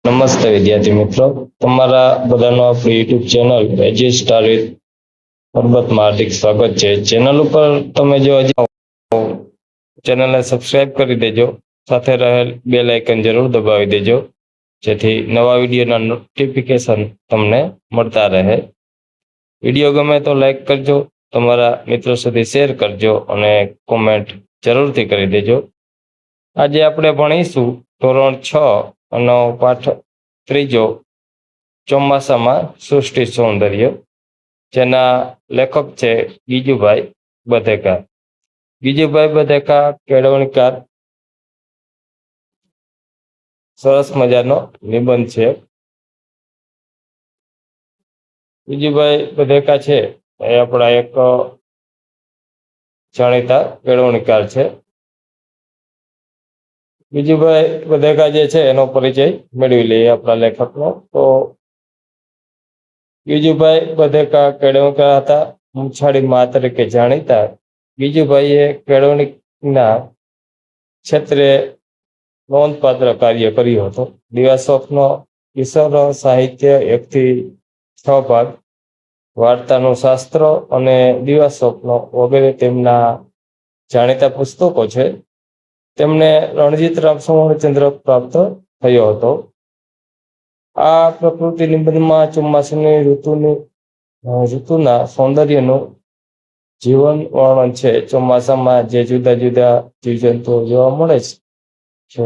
નમસ્તે વિદ્યાર્થી મિત્રો, તમારા બધાનો આપણી યુટ્યુબ ચેનલ રજિસ્ટર પર્વતમાં હાર્દિક સ્વાગત છે. ચેનલ ઉપર તમે જો ચેનલને સબસ્ક્રાઇબ કરી દેજો, સાથે રહેલ બેલ આઇકન જરૂર દબાવી દેજો, જેથી નવા વિડીયોના નોટિફિકેશન તમને મળતા રહે. વિડીયો ગમે તો લાઈક કરજો, તમારા મિત્રો સુધી શેર કરજો અને કોમેન્ટ જરૂરથી કરી દેજો. આજે આપણે ભણીશું ધોરણ 6 અને પાઠ 3 ચોમાસામાં સૃષ્ટિ સૌંદર્ય, જેના લેખક છે ગીજુભાઈ બધેકા. ગીજુભાઈ બધેકા કેળવણીકાર. સરસ મજાનો નિબંધ છે. ગીજુભાઈ બધેકા છે એ આપણા એક જાણીતા કેળવણીકાર છે. ગીજુભાઈ બધેકા જે છે એનો પરિચય મેળવી લઈએ આપણા લેખકનો. તો ગીજુભાઈ બધેકા કેળવણીકાર હતા. મૂછાળી મા તરીકે જાણીતા ગીજુભાઈએ કેળવણીના ક્ષેત્રે નોંધપાત્ર કાર્ય કર્યું હતું. દિવાસ્વપ્ન, કિશોર સાહિત્ય 1 થી 6 ભાગ, વાર્તાનું શાસ્ત્ર અને દિવાસ્વપ્ન વગેરે તેમના જાણીતા પુસ્તકો છે. તેમને રણજીતરામ સુવર્ણચંદ્રક પ્રાપ્ત થયો હતો. આ પ્રકૃતિ નિબંધમાં ચોમાસાની ઋતુના સૌંદર્યનું જીવન વર્ણન છે. ચોમાસામાં જે જુદા જુદા જીવજંતુઓ જોવા મળે છે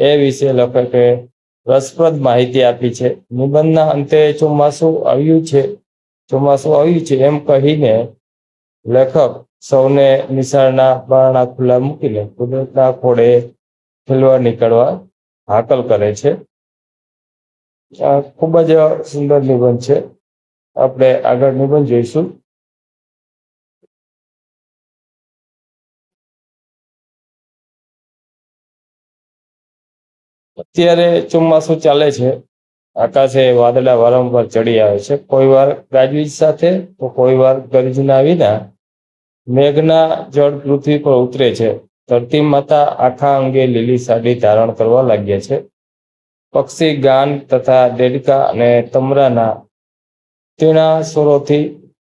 એ વિશે લેખકે રસપ્રદ માહિતી આપી છે. નિબંધના અંતે ચોમાસું આવ્યું છે એમ કહીને લેખક સૌને નિશાળના બારણા ખુલ્લા મૂકીને કુદરતના ખોળે ખેલવા નીકળવા હાકલ કરે છે. આ ખૂબ જ સુંદર નિબંધ છે. આપણે આગળ નિબંધ જોઈશું. અત્યારે ચોમાસું ચાલે છે. આકાશે વાદળા વારંવાર ચડી આવે છે, કોઈ વાર ગાજવીજ સાથે તો કોઈ વાર ગર્જના વિના મેઘના જળ પૃથ્વી પર ઉતરે છે. ધરતી માતા આખા અંગે લીલી સાડી ધારણ કરવા લાગ્યા છે. પક્ષી ગાન તથા દેડકા અને તમરાના તીણા સ્વરોથી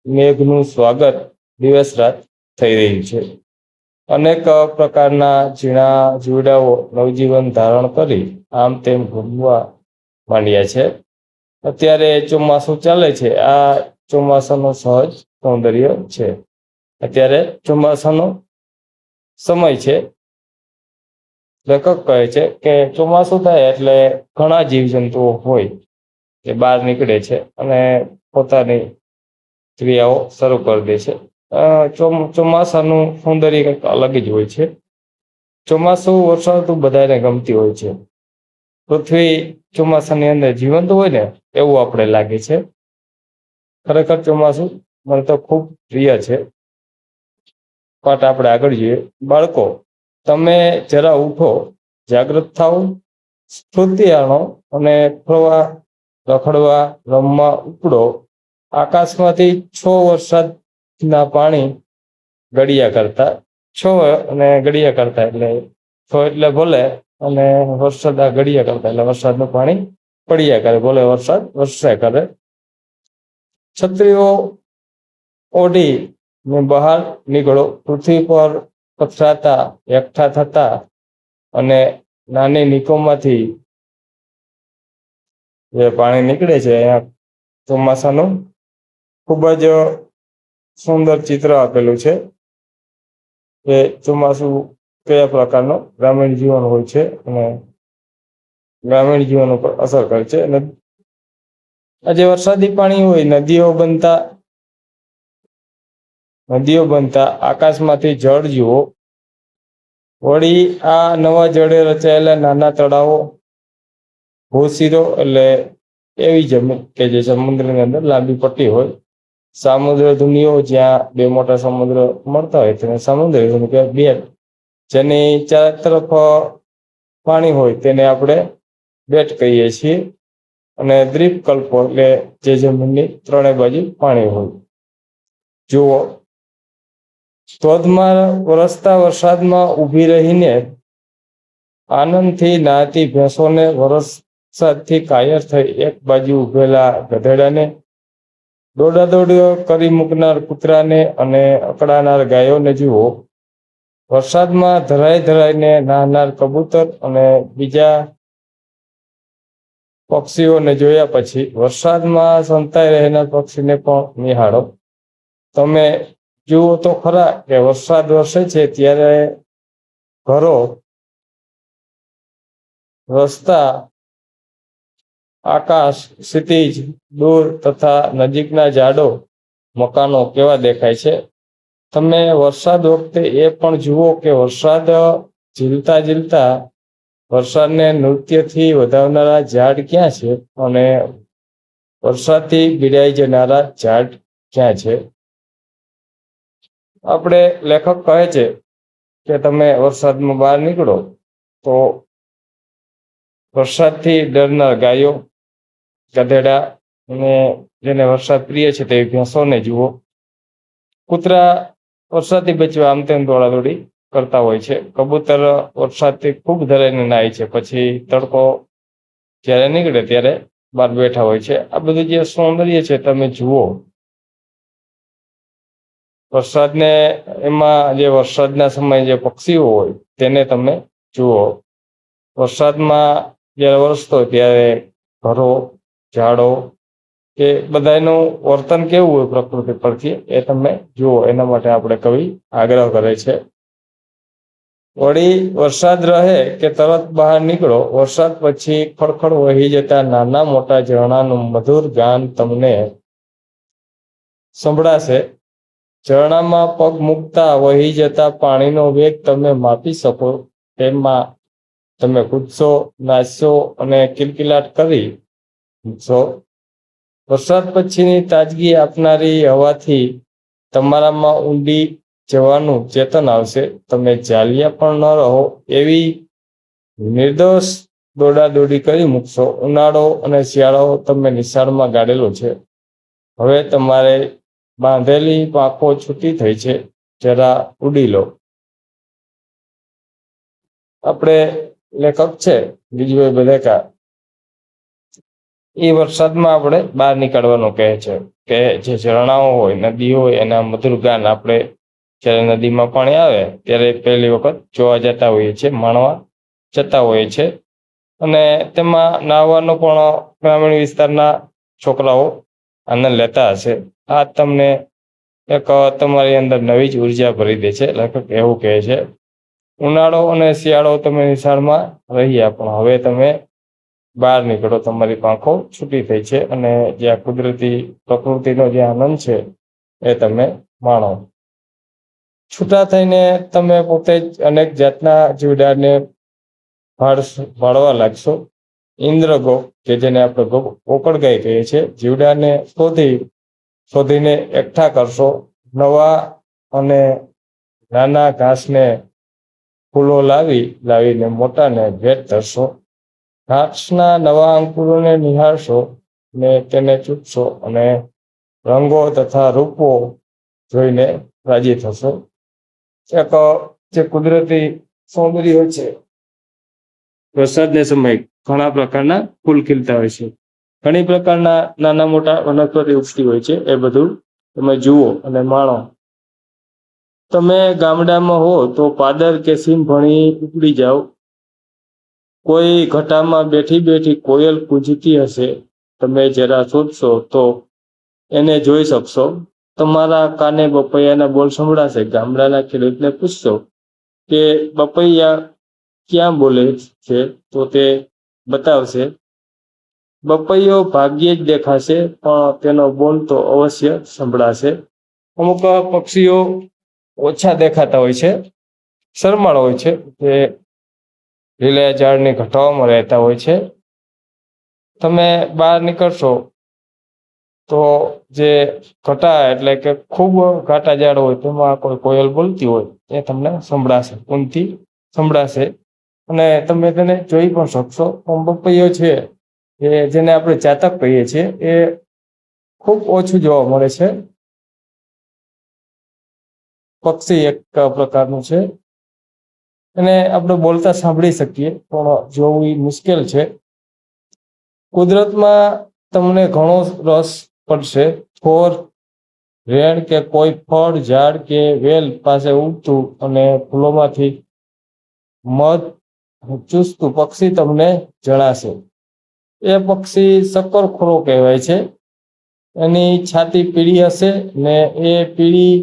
મેઘનું સ્વાગત દિવસ રાત થઈ રહ્યું છે. અનેક પ્રકારના ઝીણા જીવડાઓ નવજીવન ધારણ કરી આમ તેમ ઘૂમવા માંડ્યા છે. અત્યારે ચોમાસું ચાલે છે. આ ચોમાસાનો સહજ સૌંદર્ય છે. અત્યારે ચોમાસાનો સમય છે. લેખક કહે છે કે ચોમાસું થાય એટલે ઘણા જીવજંતુઓ હોય તે બહાર નીકળે છે અને પોતાની ક્રિયાઓ શરૂ કરી દે છે. ચોમાસાનું સૌંદર્ય કંઈક અલગ જ હોય છે. ચોમાસું વર્ષાઋતુ બધાને ગમતી હોય છે. પૃથ્વી ચોમાસાની અંદર જીવંત હોય ને એવું આપણે લાગે છે. ખરેખર ચોમાસું મને તો ખૂબ પ્રિય છે. પાઠ આપણે આગળ જોઈએ. બાળકો, તમે જરા ઉઠો, જાગૃત થાઓ, સ્ફૂર્તિ આણો અને ફરવા, રખડવા, રમવા ઉપડો. આકાશમાંથી 6 વરસાદના પાણી ગળ્યા કરતા. 6 અને ગળ્યા કરતા એટલે 6 એટલે ભલે, અને વરસાદ ગળ્યા કરતા એટલે વરસાદનું પાણી પડ્યા કરે, ભલે વરસાદ વરસ્યા કરે. છત્રીઓ ઓઢી ને બહાર નીકળો. પૃથ્વી પર પથરાતા, એકઠા થતા અને નાની નિકોમાંથી જે પાણી નીકળે છે, અહીંયા ચોમાસાનું ખૂબ જ સુંદર ચિત્ર આપેલું છે કે ચોમાસું કયા પ્રકારનો ગ્રામીણ જીવન હોય છે અને ગ્રામીણ જીવન ઉપર અસર કરે છે. અને આ જે વરસાદી પાણી હોય, નદીઓ બનતા આકાશમાંથી જળ જુઓ. વળી આ નવા જળે રચાયેલા નાના તળાવો, ભૂશીરો એટલે એવી જમીન કે જે સમુદ્રની અંદર લાંબી પટ્ટી હોય. સામુદ્ર ધુનીઓ, જ્યાં 2 મોટા સમુદ્ર મળતા હોય તેને સમુદ્રી ધુની કહેવાય. બેટ, જેની ચારે તરફ પાણી હોય તેને આપણે બેટ કહીએ છીએ. અને દ્વીપકલ્પો એટલે જે જમીનની 3 બાજુ પાણી હોય. જુઓ, ધોધમાર વરસતા વરસાદમાં ઊભી રહીને આનંદથી નાહતી ભેંસોને વરસ વરસાદથી કાયર થઈ એક બાજુ ઉભેલા ગધેડાને, દોડાદોડીઓ કરી મૂકનાર કૂતરાને અને અકળાનાર ગાયોને જુઓ. વરસાદમાં ધરાઈ ધરાઈને નાહનાર કબૂતર અને બીજા પક્ષીઓને જોયા પછી વરસાદમાં સંતાઈ રહેનાર પક્ષીને પણ નિહાળો. તમે જુઓ તો ખરા કે વરસાદ વરસે છે ત્યારે ઘરો, રસ્તા, આકાશ, ક્ષિતિજ, દૂર તથા નજીકના ઝાડો, મકાનો કેવા દેખાય છે. તમે વરસાદ વખતે એ પણ જુઓ કે વરસાદ ઝીલતા ઝીલતા વરસાદને નૃત્યથી વધાવનારા ઝાડ ક્યાં છે અને વરસાદથી ભીડાઈ જનારા ઝાડ ક્યાં છે. આપણે લેખક કહે છે કે તમે વરસાદમાં બહાર નીકળો તો વરસાદથી ડરનાર ગાયો, ગધેડા અને જેને વરસાદ પ્રિય છે તેવી ભેંસોને જુઓ. કૂતરા વરસાદથી બચવા આમ તેમ દોડાદોડી કરતા હોય છે. કબૂતર વરસાદથી ખૂબ ધરાઈને નાય છે, પછી તડકો જ્યારે નીકળે ત્યારે બહાર બેઠા હોય છે. આ બધું જે સૌંદર્ય છે તમે જુઓ. વરસાદને એમાં જે વરસાદના સમયે જે પક્ષીઓ હોય તેને તમે જુઓ. વરસાદમાં જ્યારે વરસતો ત્યારે ઘરો, ઝાડો કે બધાનું વર્તન કેવું હોય પ્રકૃતિ પરથી એ તમે જુઓ. એના માટે આપણે કવિ આગ્રહ કરે છે. વળી વરસાદ રહે કે તરત બહાર નીકળો. વરસાદ પછી ખડખડ વહી જતા નાના મોટા ઝરણાનું મધુર ગાન તમને સંભળાશે. ઝરણામાં પગ મૂકતા વહી જતા પાણીનો વેગ તમે માપી શકો તેમાં તમે કૂદશો, નાચશો અને કિલકિલાટ કરી મૂકશો. વરસાદ પછીની તાજગી આપનારી હવાથી તમારામાં ઊંડી જવાનું ચેતન આવશે. તમે ચાલ્યા પણ ન રહો એવી નિર્દોષ દોડાદોડી કરી મૂકશો. ઉનાળો અને શિયાળો તમે નિશાળમાં ગાળેલો છે. હવે તમારે બાંધેલી પાંખો છૂટી થઈ છે, જરા ઉડી લો. આપણે લેખક છે બીજુભાઈ બધેકા, એ વરસાદમાં આપણે બહાર નીકળવાનું કહે છે કે જે ઝરણાઓ હોય, નદી હોય એના મધુર ગાન આપણે જ્યારે નદીમાં પાણી આવે ત્યારે પહેલી વખત જોવા જતા હોઈએ છીએ, માણવા જતા હોઈએ છે. અને તેમાં નાહવાનો પણ ગ્રામીણ વિસ્તારના છોકરાઓ આનંદ લેતા હશે. આ તમને એક તમારી અંદર નવી જ ઉર્જા ભરી દે છે. લેખક એવું કહે છે. ઉનાળો અને શિયાળો તમે નિશાળમાં રહ્યા પણ હવે તમે બહાર નીકળો. તમારી પાંખો છૂટી થઈ છે અને જે આ કુદરતી પ્રકૃતિનો જે આનંદ છે એ તમે માણો. છૂટા થઈને તમે પોતે જ અનેક જાતના જીવડાને ભાળવા લાગશો. ઇન્દ્રગો કે જેને આપણે ગોકળગાય કહીએ છીએ, જીવડાને શોધીને એકઠા કરશો. નવા અને નાના ઘાસને ફૂલો લાવીને મોટાને ભેટ ધરશો. ઘાસના નવા અંકુરોને નિહાળશો ને તેને ચૂપશો અને રંગો તથા રૂપો જોઈને રાજી થશો. એક જે કુદરતી સૌંદર્ય છે, વરસાદને સમયે ઘણા પ્રકારના ફૂલ ખીલતા હોય છે, ઘણી પ્રકારના નાના મોટા વનસ્પતિ ઉગતી હોય છે. એ બધું તમે જુઓ અને માણો. તમે ગામડામાં હો તો પાદર કે સીમ ભણી ઉપડી જાઓ. કોઈ ઘટામાં બેઠી બેઠી કોયલ કૂજતી હશે. તમે જરા શોધશો તો એને જોઈ શકશો. તમારા કાને બપૈયાના બોલ સંભળાશે. ગામડાના ખેડૂતને પૂછશો કે બપૈયા ક્યાં બોલે છે તો તે બતાવશે. બપૈયો ભાગ્યે જ દેખાશે પણ તેનો બોલ તો અવશ્ય સંભળાશે. અમુક પક્ષીઓ ઓછા દેખાતા હોય છે, શરમાળ હોય છે, જે લીલા ઝાડની ઘટાઓમાં રહેતા હોય છે. તમે બહાર નીકળશો તો જે ઘટા એટલે કે ખૂબ ઘાટા ઝાડ હોય તેમાં કોઈ કોયલ બોલતી હોય એ તમને સંભળાશે, ઊંઘથી સંભળાશે અને તમે તેને જોઈ પણ શકશો. બપૈયો છે એ જેને આપણે ચાતક કહીએ છીએ એ ખૂબ ઓછું જોવા મળે છે. પક્ષી એક પ્રકારનું છે, એને આપણે બોલતા સાંભળી શકીએ પણ જોવું મુશ્કેલ છે. કુદરતમાં તમને ઘણો રસ પડશે. થોર, રેણ કે કોઈ ફળ, ઝાડ કે વેલ પાસે ઉગતું અને ફૂલોમાંથી મધ ચૂસતું પક્ષી તમને જણાશે. એ પક્ષી શક્કરખોરો કહેવાય છે. એની છાતી પીળી હશે ને એ પીળી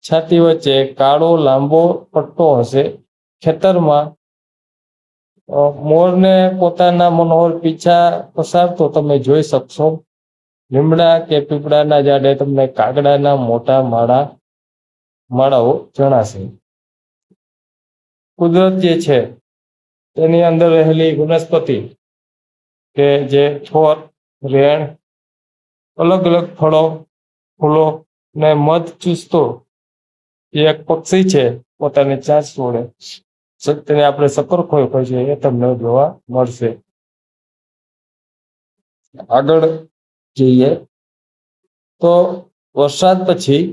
છાતી વચ્ચે કાળો લાંબો પટ્ટો હશે. ખેતરમાં મોરને પોતાના મનોહર પીછા પસારતો તમે જોઈ શકશો. લીમડા કે પીપળાના ઝાડે તમને કાગડાના મોટા માળાઓ જણાશે. કુદરત જે છે તેની અંદર રહેલી વનસ્પતિ કે જે છોડ, રેણ, અલગ અલગ ફળો, ફૂલો ને મધ ચૂસતો એ એક પક્ષી છે પોતાની ચાંચ વડે. તેને આપણે શક્કરખોરો કહે છે, એ તમને જોવા મળશે. આગળ જઈએ તો વરસાદ પછી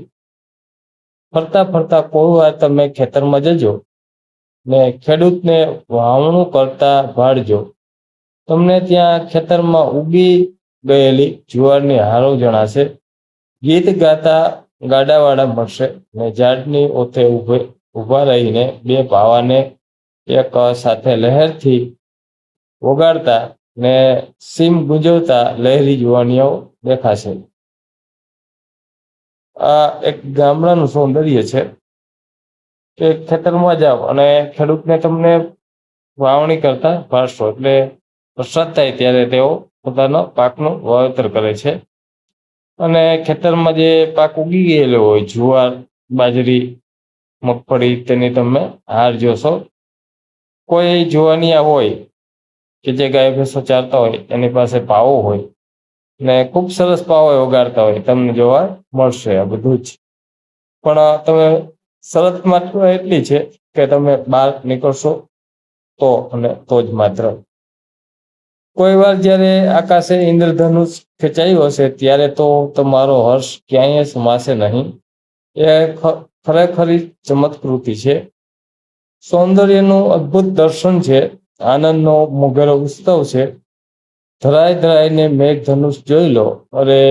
ફરતા ફરતા કોઈ વાર તમે ખેતરમાં જજો ને ખેડૂતને વાવણું કરતા ભાળજો. તમને ત્યાં ખેતરમાં ઉગી ગયેલી જુવારની હારો જણાશે. ગીત ગાતા ગાડાવાળા મળશે ને ઝાડની ઓથે ઊભા રહીને બે પાવાને એક સાથે લહેરથી વગાડતા ને સીમ ગુંજવતા લહેરી જુવાનીઓ દેખાશે. આ એક ગામડાનું સૌંદર્ય છે કે ખેતરમાં જાઓ અને ખેડૂતને તમને વાવણી કરતા ભાળશો. એટલે વરસાદ થાય ત્યારે તેઓ પોતાના પાકનું વાવેતર કરે છે અને ખેતરમાં જે પાક ઉગી ગયેલો હોય, જુવાર, બાજરી, મગફળી, તેની તમે હાર જોશો. કોઈ જુવાનિયા હોય કે જે ગાય ભેંસો ચારતા હોય એની પાસે પાવો હોય ને ખૂબ સરસ પાવો વગાડતા હોય, તમને જોવા મળશે. આ બધું જ પણ તમે શરત માત્ર એટલી છે કે તમે બહાર નીકળશો તો જ માત્ર. કોઈ વાર જ્યારે આકાશે ઇન્દ્રધનુષ ખેંચાયું હશે ત્યારે તો તમારો હર્ષ ક્યાંય સમાશે નહીં. એ ખરેખરી ચમત્કૃતિ છે. સૌંદર્યનું અદ્ભુત દર્શન છે. આનંદનો મોઘેરો ઉત્સવ છે. ધરાઈને મેઘધનુષ જોઈ લો. અરે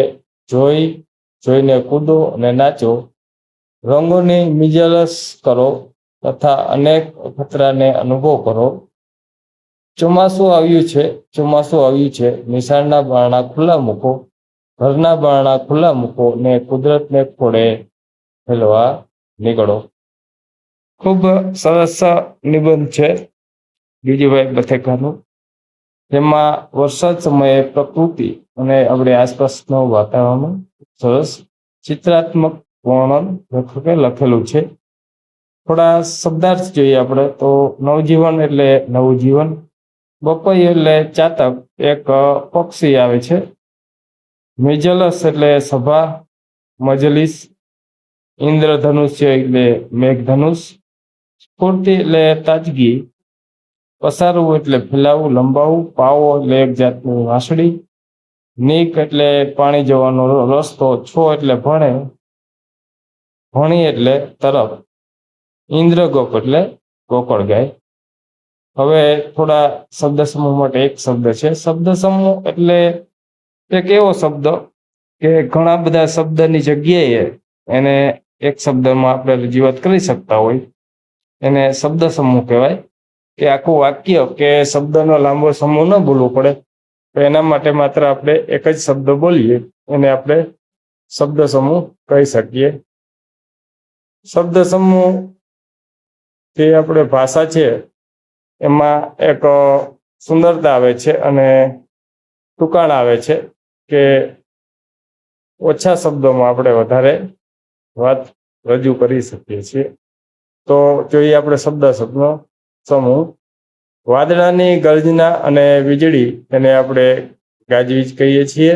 જોઈને કૂદો અને નાચો. રંગોની મિજાલસ કરો તથા અનેક ખતરાને અનુભવ કરો. ચોમાસું આવ્યું છે. નિશાળના બારણા ખુલ્લા મૂકો, ઘરના બારણા ખુલ્લા મૂકો ને કુદરતને ખોળે હેલવા નીકળો. ખૂબ સરસ નિબંધ છે ગીજીભાઈ બથેકાનું, જેમાં વરસાદ સમયે પ્રકૃતિ અને આપણી આસપાસનું વાતાવરણ સરસ ચિત્રાત્મક વર્ણન લેખકે લખેલું છે. થોડા શબ્દાર્થ જોઈએ આપણે તો નવજીવન એટલે નવું જીવન. બપોઈ એટલે ચાતક, એક પક્ષી આવે છે. મિજલસ એટલે સભા, મજલિસ. ઇન્દ્રધનુષ્ય એટલે મેઘધનુષ. સ્ફૂર્તિ એટલે તાજગી. પસારવું એટલે ફેલાવવું, લંબાવવું. પાવો એટલે એક જાતની વાંસળી. નીક એટલે પાણી જવાનો રસ્તો. છો એટલે ભણી એટલે તરફ. ઇન્દ્રગોપ એટલે ગોકળ ગાય. હવે થોડા શબ્દ સમૂહ માટે એક શબ્દ છે. શબ્દ સમૂહ એટલે એક એવો શબ્દ કે ઘણા બધા શબ્દની જગ્યાએ એને એક શબ્દમાં આપણે રજૂઆત કરી શકતા હોય, એને શબ્દ સમૂહ કહેવાય. કે આખું વાક્ય કે શબ્દનો લાંબો સમૂહ ન બોલવો પડે, તો એના માટે માત્ર આપણે એક જ શબ્દ બોલીએ એને આપણે શબ્દ સમૂહ કહી શકીએ. શબ્દ સમૂહ જે આપણે ભાષા છે એમાં એક સુંદરતા આવે છે અને ટૂંકાણ આવે છે કે ઓછા શબ્દોમાં આપણે વધારે વાત રજૂ કરી શકીએ છીએ. તો જોઈએ આપણે શબ્દ સમૂહ. વાદળાની ગર્જના અને વીજળી, તેને આપણે ગાજવીજ કહીએ છીએ.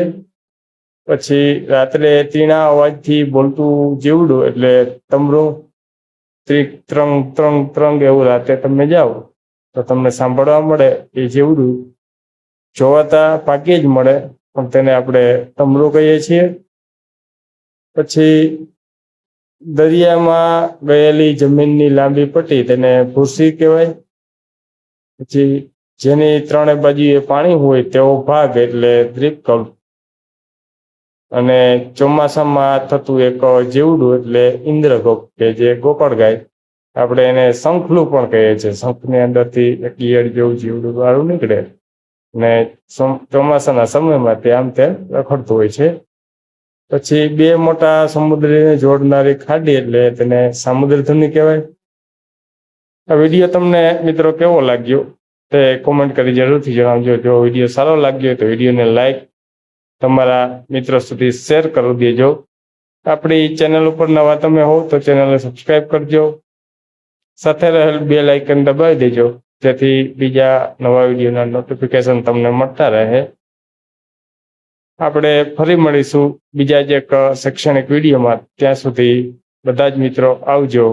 પછી રાત્રે તીણા અવાજથી બોલતું જીવડું એટલે તમરું. ત્રંગ ત્રંગ ત્રંગ એવું રાતે તમે જાઓ તો તમને સાંભળવા મળે એ જીવડું. જોવાતા પાકી જ મળે પણ તેને આપણે તમરું કહીએ છીએ. પછી દરિયામાં ગયેલી જમીનની લાંબી પટ્ટી તેને ભૂસી કહેવાય. પછી જેની ત્રણેય બાજુએ પાણી હોય તેવો ભાગ એટલે દ્વીપકલ્પ. અને ચોમાસામાં થતું એક જીવડું એટલે ઇન્દ્રગોપ, કે જે ગોકળ ગાય, આપણે એને શંખલું પણ કહીએ છીએ. શંખની અંદરથી એક ઈયળ જેવું જીવડું બહાર નીકળે ને ચોમાસાના સમયમાં તે આમ તેમ રખડતું હોય છે. પછી બે મોટા સમુદ્રને જોડનારી ખાડી એટલે તેને સામુદ્રધુની કહેવાય. આ વિડીયો તમને મિત્રો કેવો લાગ્યો તે કોમેન્ટ કરી જરૂરથી જણાવજો. જો વિડીયો સારો લાગ્યો હોય તો વિડીયોને લાઈક, તમારા મિત્રો સુધી શેર કરી દેજો. આપણી ચેનલ ઉપર નવા તમે હો તો ચેનલને સબસ્ક્રાઈબ કરજો. સાથે રહેલ બેલ આઇકન દબાવી દેજો, જેથી બીજા નવા વિડીયોના નોટિફિકેશન તમને મળતા રહે. આપણે ફરી મળીશું બીજા જ એક શૈક્ષણિક વિડીયોમાં. ત્યાં સુધી બધા જ મિત્રો આવજો.